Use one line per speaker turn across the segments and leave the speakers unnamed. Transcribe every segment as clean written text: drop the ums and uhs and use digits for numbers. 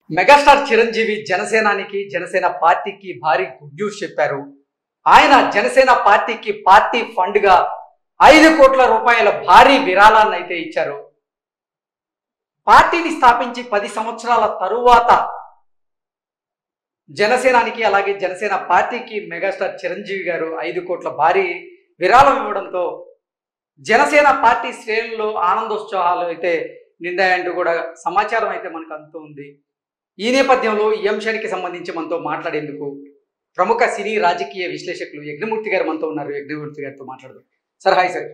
Megastar Chiranjeevi జనసేనానికి Janasena పార్టీకి భారీ good news చెప్పారు. ఆయన జనసేన పార్టీకి పార్టీ ఫండ్ గా 5 కోట్ల రూపాయల భారీ విరాళాన్ని అయితే ఇచ్చారు. పార్టీని స్థాపించి 10 సంవత్సరాల తరువాత జనసేనానికి అలాగే జనసేన పార్టీకి మెగాస్టార్ చిరంజీవి గారు 5 కోట్ల భారీ విరాళం ఇవ్వడంతో జనసేన పార్టీ శ్రేణుల్లో ఆనందోత్సాహాలు అయితే నిండాయంటూ కూడా సమాచారం అయితే మనకు అందుతుంది. ఈ నేపథ్యంలో ఈ అంశానికి సంబంధించి మనతో మాట్లాడేందుకు ప్రముఖ సినీ రాజకీయ విశ్లేషకులు యజ్ఞమూర్తి గారు మనతో ఉన్నారు. యజ్ఞమూర్తి గారితో మాట్లాడదాం. Sir hi sir.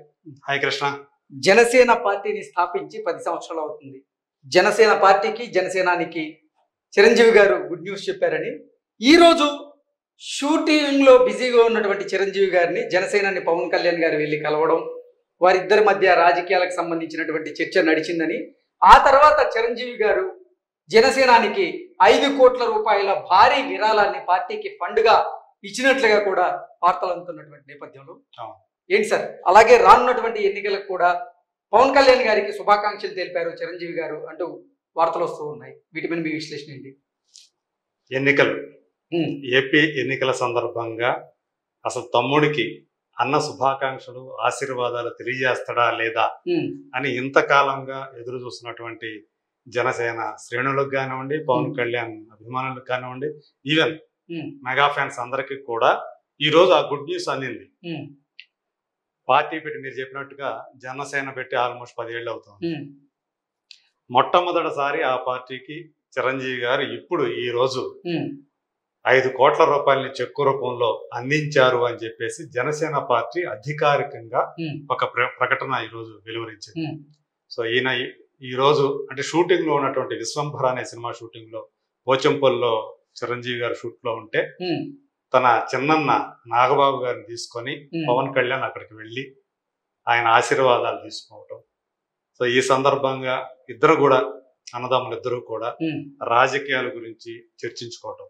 Hi Krishna.
Janasena పార్టీని స్థాపించి 10 సంవత్సరాలు అవుతుంది. జనసేన పార్టీకి జనసేనానికి చిరంజీవి గారు గుడ్ న్యూస్ చెప్పారని, ఈరోజు షూటింగ్ లో బిజీగా ఉన్నటువంటి చిరంజీవి గారిని జనసేనాని పవన్ కళ్యాణ్ గారు వెళ్ళి కలవడం, వారిద్దరి మధ్య రాజకీయాలకు సంబంధించినటువంటి చర్చ నడిచిందని, ఆ తర్వాత చిరంజీవి గారు జనసేనానికి 5 కోట్ల రూపాయల భారీ విరాళాన్ని పార్టీకి ఫండ్ గా ఇచ్చినట్లుగా కూడా వార్తలు అందుతున్నటువంటి నేపథ్యంలో ఏంటి సార్, అలాగే రానున్నటువంటి ఎన్నికలకు కూడా పవన్ కళ్యాణ్ గారికి శుభాకాంక్షలు తెలిపారు చిరంజీవి గారు అంటూ వార్తలు వస్తూ ఉన్నాయి. వీటి మీద మీ విశ్లేషణ ఏంటి?
ఎన్నికలు, ఏపీ ఎన్నికల సందర్భంగా అసలు తమ్ముడికి అన్న శుభాకాంక్షలు ఆశీర్వాదాలు తెలియజేస్తాడా లేదా అని ఇంతకాలంగా ఎదురు చూస్తున్నటువంటి జనసేన శ్రేణులకు కానివ్వండి, పవన్ కళ్యాణ్ అభిమానులకు కానివ్వండి, ఈవెన్ మెగా ఫ్యాన్స్ అందరికీ కూడా ఈ రోజు ఆ గుడ్ న్యూస్ అందింది. పార్టీ పెట్టి మీరు చెప్పినట్టుగా జనసేన పెట్టి ఆల్మోస్ట్ 10 ఏళ్ళు అవుతుంది. మొట్టమొదటిసారి ఆ పార్టీకి చిరంజీవి గారు ఇప్పుడు ఈ రోజు 5 కోట్ల రూపాయలని చెక్కు రూపంలో అందించారు అని చెప్పేసి జనసేన పార్టీ అధికారికంగా ఒక ప్రకటన ఈరోజు వెలువరించింది. సో ఈయన ఈ రోజు అంటే షూటింగ్ లో ఉన్నటువంటి విశ్వంభర అనే సినిమా షూటింగ్ లో పోచంపల్లిలో చిరంజీవి గారు షూట్ లో ఉంటే తన చిన్నన్న నాగబాబు గారిని తీసుకొని పవన్ కళ్యాణ్ అక్కడికి వెళ్ళి ఆయన ఆశీర్వాదాలు తీసుకోవటం. సో ఈ సందర్భంగా ఇద్దరు కూడా అన్నదమ్ములు ఇద్దరు కూడా రాజకీయాల గురించి చర్చించుకోవటం.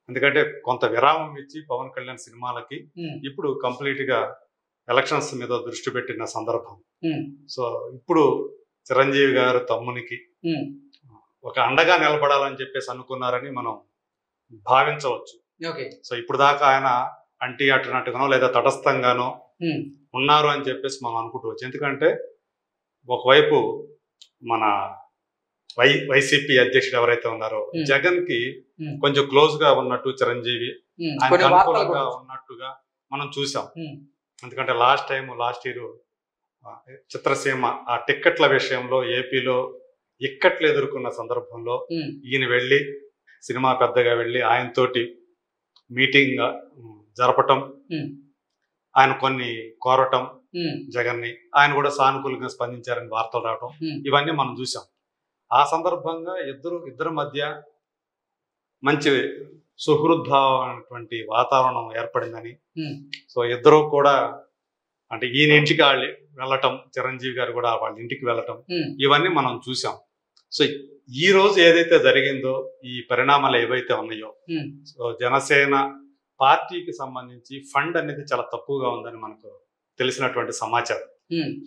ఎందుకంటే కొంత విరామం ఇచ్చి పవన్ కళ్యాణ్ సినిమాలకి ఇప్పుడు కంప్లీట్ గా ఎలక్షన్స్ మీద దృష్టి పెట్టిన సందర్భం. సో ఇప్పుడు చిరంజీవి గారు తమ్మునికి ఒక అండగా నిలబడాలని చెప్పేసి అనుకున్నారని మనం భావించవచ్చు. సో ఇప్పుడు దాకా ఆయన అంటీ అట్టునట్టుగానో లేదా తటస్థంగానో ఉన్నారు అని చెప్పేసి మనం అనుకుంటవచ్చు. ఎందుకంటే ఒకవైపు మన వైసీపీ అధ్యక్షుడు ఎవరైతే ఉన్నారో జగన్ కి కొంచెం క్లోజ్ గా ఉన్నట్టు చిరంజీవి ఆయన అనుకూలంగా ఉన్నట్టుగా మనం చూసాం. ఎందుకంటే లాస్ట్ ఇయర్ చిత్రసీమ ఆ టిక్కెట్ల విషయంలో ఏపీలో ఇక్కట్లు ఎదుర్కొన్న సందర్భంలో ఈయన వెళ్ళి సినిమా పెద్దగా వెళ్ళి ఆయనతోటి మీటింగ్ జరపటం, ఆయన కొన్ని కోరటం జగన్ని, ఆయన కూడా సానుకూలంగా స్పందించారని వార్తలు రావటం ఇవన్నీ మనం చూసాం. ఆ సందర్భంగా ఇద్దరి మధ్య మంచి సుహృద్భావమైనటువంటి వాతావరణం ఏర్పడిందని, సో ఇద్దరు కూడా అంటే ఈయన ఇంటికి వాళ్ళు వెళ్ళటం, చిరంజీవి గారు కూడా వాళ్ళ ఇంటికి వెళ్ళటం ఇవన్నీ మనం చూసాం. సో ఈ రోజు ఏదైతే జరిగిందో ఈ పరిణామాలు ఏవైతే ఉన్నాయో, సో జనసేన పార్టీకి సంబంధించి ఫండ్ అనేది చాలా తక్కువగా ఉందని మనకు తెలిసినటువంటి సమాచారం.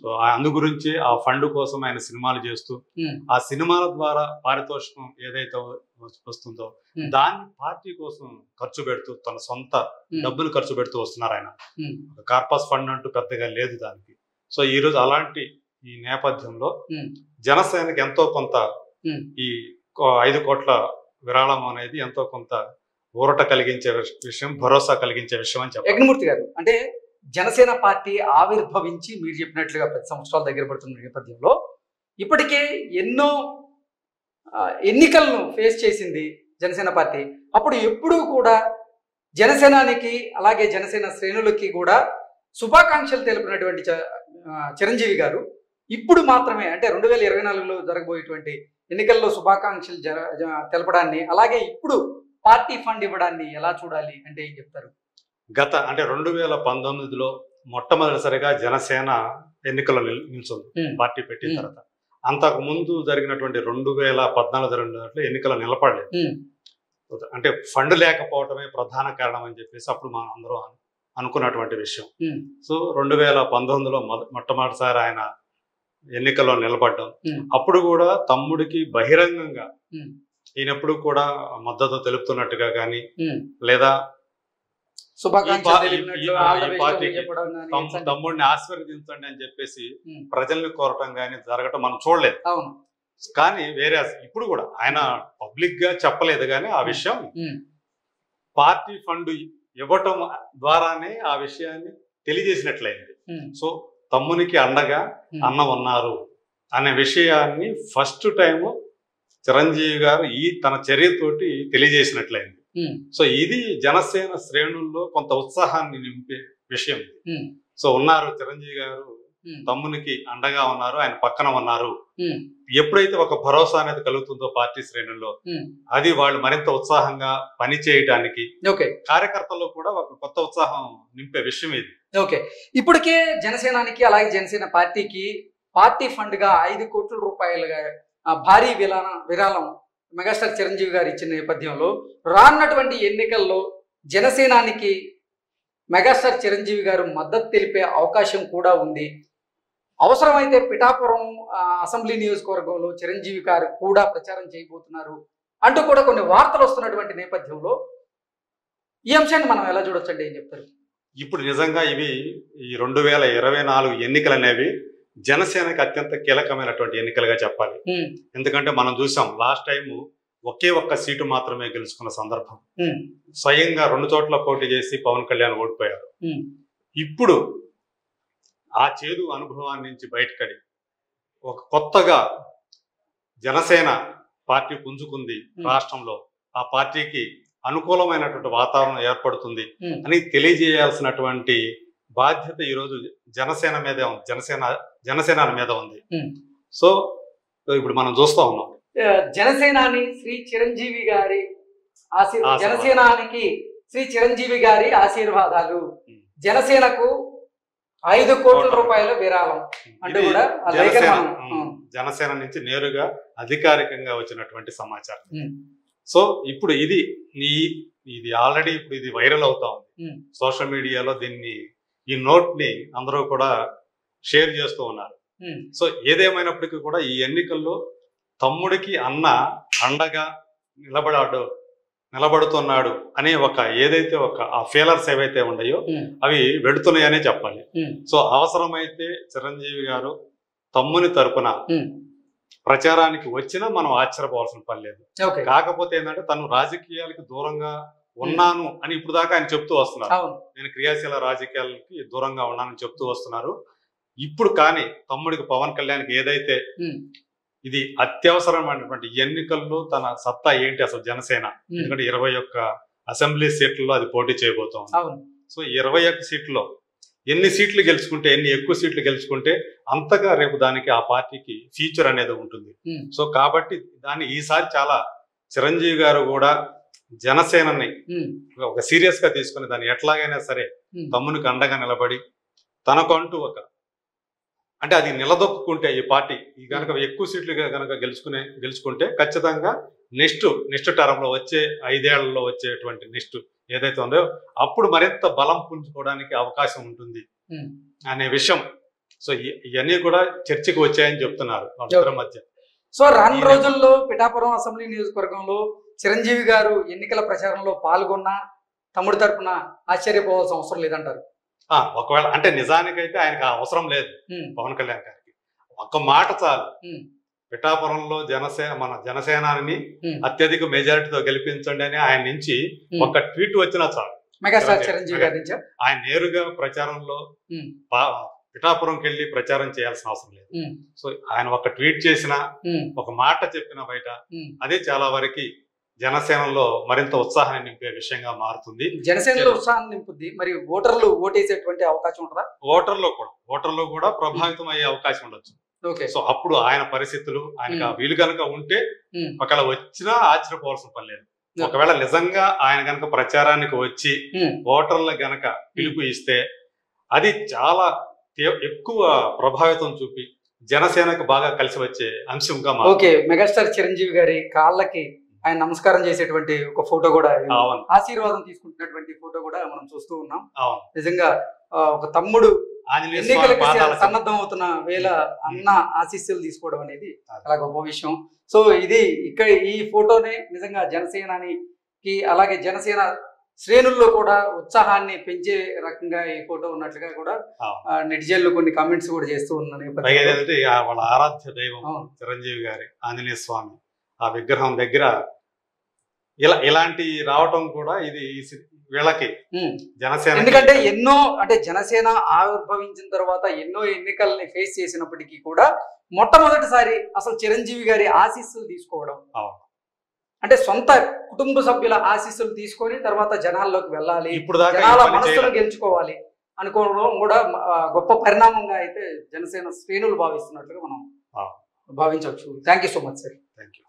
సో అందు గురించి ఆ ఫండ్ కోసం ఆయన సినిమాలు చేస్తూ ఆ సినిమాల ద్వారా పారితోషికం ఏదైతే వస్తుందో దాన్ని పార్టీ కోసం ఖర్చు పెడుతూ తన సొంత డబ్బులు ఖర్చు పెడుతూ వస్తున్నారు. ఆయన కార్పస్ ఫండ్ అంటూ పెద్దగా లేదు దానికి. సో ఈ రోజు అలాంటి ఈ నేపథ్యంలో జనసేనకి ఎంతో కొంత ఈ 5 కోట్ల విరాళం అనేది ఎంతో కొంత ఊరట కలిగించే విషయం, భరోసా కలిగించే విషయం అని చెప్పారు.
యజ్ఞమూర్తి గారు, అంటే జనసేన పార్టీ ఆవిర్భవించి మీరు చెప్పినట్లుగా 10 సంవత్సరాల దగ్గర పడుతున్న నేపథ్యంలో ఇప్పటికే ఎన్నో ఎన్నికలను ఫేస్ చేసింది జనసేన పార్టీ. అప్పుడు ఎప్పుడూ కూడా జనసేనానికి అలాగే జనసేన శ్రేణులకి కూడా శుభాకాంక్షలు తెలిపినటువంటి చిరంజీవి గారు ఇప్పుడు మాత్రమే అంటే 2024లో జరగబోయేటువంటి ఎన్నికల్లో శుభాకాంక్షలు తెలపడాన్ని, అలాగే ఇప్పుడు పార్టీ ఫండ్ ఇవ్వడాన్ని ఎలా చూడాలి అంటే ఏం చెప్తారు?
గత అంటే 2019లో మొట్టమొదటిసారిగా జనసేన ఎన్నికల్లో నిల్చుంది పార్టీ పెట్టిన తర్వాత. అంతకు ముందు జరిగినటువంటి 2014 జరిగినట్లు ఎన్నికల్లో నిలబడలేదు. అంటే ఫండ్ లేకపోవటమే ప్రధాన కారణం అని చెప్పేసి అప్పుడు మనం అందరూ అనుకున్నటువంటి విషయం. సో 2019లో మొట్టమొదటిసారి ఆయన ఎన్నికల్లో నిలబడ్డం. అప్పుడు కూడా తమ్ముడికి బహిరంగంగా ఈయనప్పుడు కూడా మద్దతు తెలుపుతున్నట్టుగా కానీ లేదా తమ్ముడిని ఆశీర్వదించండి అని చెప్పేసి ప్రజల్ని కోరటం కానీ జరగటం మనం చూడలేదు. కానీ వేరే ఇప్పుడు కూడా ఆయన పబ్లిక్ గా చెప్పలేదు కానీ ఆ విషయం పార్టీ ఫండ్ ఇవ్వటం ద్వారానే ఆ విషయాన్ని తెలియజేసినట్లయింది. సో తమ్మునికి అండగా అన్న ఉన్నారు అనే విషయాన్ని ఫస్ట్ టైం చిరంజీవి గారు తన చర్యతోటి తెలియజేసినట్లయింది. సో ఇది జనసేన శ్రేణుల్లో కొంత ఉత్సాహాన్ని నింపే విషయం. సో ఉన్నారు చిరంజీవి గారు తమ్మునికి అండగా ఉన్నారు, ఆయన పక్కన ఉన్నారు. ఎప్పుడైతే ఒక భరోసా అనేది కలుగుతుందో పార్టీ శ్రేణుల్లో అది వాళ్ళు మరింత ఉత్సాహంగా పని చేయడానికి కార్యకర్తల్లో కూడా ఒక కొత్త ఉత్సాహం నింపే విషయం ఇది.
ఓకే, ఇప్పటికే జనసేనానికి అలాగే జనసేన పార్టీకి పార్టీ ఫండ్ గా 5 కోట్ల రూపాయలుగా భారీ విరాళం మెగాస్టార్ చిరంజీవి గారు ఇచ్చిన నేపథ్యంలో రానున్నటువంటి ఎన్నికల్లో జనసేనానికి మెగాస్టార్ చిరంజీవి గారు మద్దతు తెలిపే అవకాశం కూడా ఉంది. అవసరమైతే పిఠాపురం అసెంబ్లీ నియోజకవర్గంలో చిరంజీవి గారు కూడా ప్రచారం చేయబోతున్నారు అంటూ కూడా కొన్ని వార్తలు వస్తున్నటువంటి నేపథ్యంలో ఈ అంశాన్ని మనం ఎలా చూడొచ్చండి, ఏం చెప్తారు?
ఇప్పుడు నిజంగా ఇవి ఈ 2024 ఎన్నికలు అనేవి జనసేనకి అత్యంత కీలకమైనటువంటి ఎన్నికలుగా చెప్పాలి. ఎందుకంటే మనం చూసాం లాస్ట్ టైం ఒకే ఒక్క సీటు మాత్రమే గెలుచుకున్న సందర్భం. స్వయంగా 2 చోట్ల పోటీ చేసి పవన్ కళ్యాణ్ ఓడిపోయారు. ఇప్పుడు ఆ చేదు అనుభవాన్ని నుంచి బయటపడి ఒక కొత్తగా జనసేన పార్టీ పుంజుకుంది రాష్ట్రంలో, ఆ పార్టీకి అనుకూలమైనటువంటి వాతావరణం ఏర్పడుతుంది అని తెలియజేయాల్సినటువంటి బాధ్యత ఈరోజు జనసేన మీదే ఉంది, జనసేన మీద ఉంది. సో ఇప్పుడు మనం చూస్తా ఉన్నాం
జనసేనాని శ్రీ చిరంజీవి గారి జనసేనానికి శ్రీ చిరంజీవి గారి ఆశీర్వాదాలు, జనసేనకు 5 కోట్ల రూపాయల విరాళం అంటే కూడా
జనసేన నుంచి నేరుగా అధికారికంగా వచ్చినటువంటి సమాచారం. సో ఇప్పుడు ఇది ఆల్రెడీ ఇప్పుడు ఇది వైరల్ అవుతా ఉంది సోషల్ మీడియాలో. ఈ నోట్ ని అందరూ కూడా షేర్ చేస్తూ ఉన్నారు. సో ఏదేమైనప్పటికీ కూడా ఈ ఎన్నికల్లో తమ్ముడికి అన్న అండగా నిలబడుతున్నాడు అనే ఏదైతే ఆ ఫీలర్స్ ఏవైతే ఉన్నాయో అవి వెడుతున్నాయనే చెప్పాలి. సో అవసరమైతే చిరంజీవి గారు తమ్ముని తరపున ప్రచారానికి వచ్చినా మనం ఆశ్చర్యపోవాల్సిన పని లేదు. కాకపోతే ఏంటంటే తను రాజకీయాలకు దూరంగా ఉన్నాను అని ఇప్పుడు దాకా ఆయన చెప్తూ వస్తున్నారు. నేను క్రియాశీల రాజకీయాలకి దూరంగా ఉన్నానని చెప్తూ వస్తున్నారు. ఇప్పుడు కానీ తమ్ముడికి పవన్ కళ్యాణ్కి ఏదైతే ఇది అత్యవసరమైనటువంటి ఎన్నికల్లో తన సత్తా ఏంటి అసలు జనసేన, ఎందుకంటే 21 అసెంబ్లీ సీట్లలో అది పోటీ చేయబోతోంది. సో 21 సీట్లలో ఎన్ని సీట్లు గెలుచుకుంటే, ఎన్ని ఎక్కువ సీట్లు గెలుచుకుంటే అంతగా రేపు దానికి ఆ పార్టీకి ఫ్యూచర్ అనేది ఉంటుంది. సో కాబట్టి దాన్ని ఈసారి చాలా చిరంజీవి గారు కూడా జనసేనని ఒక సీరియస్ గా తీసుకుని దాన్ని ఎట్లాగైనా సరే తమ్మునికి అండగా నిలబడి తనకంటూ అంటే అది నిలదొక్కుంటే ఈ పార్టీ కనుక ఎక్కువ సీట్లు కనుక గెలుచుకుంటే ఖచ్చితంగా నెక్స్ట్ టర్మ్ లో వచ్చే 5 ఏళ్లలో వచ్చేటువంటి నెక్స్ట్ ఏదైతే ఉందో అప్పుడు మరింత బలం పుంజుకోవడానికి అవకాశం ఉంటుంది అనే విషయం. సో ఇవన్నీ కూడా చర్చకు వచ్చాయని చెప్తున్నారు వాళ్ళిద్దరి మధ్య.
సో రాను రోజుల్లో పిఠాపురం అసెంబ్లీ నియోజకవర్గంలో చిరంజీవి గారు ఎన్నికల ప్రచారంలో పాల్గొన్న తమ్ముడి తరపున ఆశ్చర్యపోవాల్సిన అవసరం లేదంటారు?
ఒకవేళ అంటే నిజానికైతే ఆయనకు అవసరం లేదు పవన్ కళ్యాణ్ గారికి. ఒక్క మాట చాలు, పిఠాపురంలో మన జనసేనాని అత్యధిక మెజారిటీతో గెలిపించండి అని ఆయన నుంచి ఒక ట్వీట్ వచ్చినా చాలు.
మెగాస్టార్ చిరంజీవి గారి నుంచి
ఆయన నేరుగా ప్రచారంలో పిఠాపురంకి వెళ్ళి ప్రచారం చేయాల్సిన అవసరం లేదు. సో ఆయన ఒక ట్వీట్ చేసినా, ఒక మాట చెప్పినా బయట అదే చాలా వరకు జనసేనలో మరింత ఉత్సాహాన్ని నింపే విషయంగా మారుతుంది.
జనసేనలో ఉత్సాహాన్ని నింపుద్ది. మరి ఓటర్లు ఓటేసేటువంటి అవకాశం ఉంటుందా?
ఓటర్లు కూడా ప్రభావితం అయ్యే అవకాశం ఉండొచ్చు. సో అప్పుడు ఆయన పరిస్థితులు ఆయనకు వీలు కనుక ఉంటే ఒకవేళ వచ్చినా ఆశ్చర్యపోవాల్సిన పని లేదు. ఒకవేళ నిజంగా ఆయన గనక ప్రచారానికి వచ్చి ఓటర్ల గనక పిలుపు ఇస్తే అది చాలా ఎక్కువ ప్రభావితం చూపి జనసేనకు బాగా కలిసి వచ్చే అంశంగా.
మెగాస్టార్ చిరంజీవి గారి కాళ్ళకి ఆయన నమస్కారం చేసేటువంటి ఒక ఫోటో కూడా, ఆశీర్వాదం తీసుకుంటున్నటువంటి ఫోటో కూడా మనం చూస్తూ ఉన్నాం. నిజంగా ఒక తమ్ముడు
ఆంజనేయ స్వామి
ఎన్నికలకి
పాదాలకు
సన్నద్ధం అవుతున్న వేళ అన్న ఆశీస్సులు తీసుకోవడం అనేది చాలా గొప్ప విషయం. సో ఇది ఇక్కడ ఈ ఫోటోనే నిజంగా జనసేనానికి అలాగే జనసేన శ్రేణుల్లో కూడా ఉత్సాహాన్ని పెంచే రకంగా ఈ ఫోటో ఉన్నట్లుగా కూడా నెటిజన్లు కొన్ని కామెంట్స్ కూడా చేస్తూ ఉన్న
పైగా ఏంటంటే వాళ్ళ ఆరాధ్య దైవం చిరంజీవి గారి ఆంజనేయ స్వామి ఆ విగ్రహం దగ్గర ఇలాంటి రావటం కూడా ఇది వీళ్ళకి జనసేన,
ఎందుకంటే ఎన్నో అంటే జనసేన ఆవిర్భవించిన తర్వాత ఎన్నో ఎన్నికల్ని ఫేస్ చేసినప్పటికీ కూడా మొట్టమొదటిసారి అసలు చిరంజీవి గారి ఆశీస్సులు తీసుకోవడం, అంటే సొంత కుటుంబ సభ్యుల ఆశీస్సులు తీసుకొని తర్వాత జనాల్లోకి వెళ్ళాలి,
ఇప్పుడు
జనాల మనస్సును గెలుచుకోవాలి అనుకోవడం కూడా గొప్ప పరిణామంగా అయితే జనసేన శ్రేణులు భావిస్తున్నట్లుగా మనం భావించవచ్చు. Thank you so much sir.
Thank you.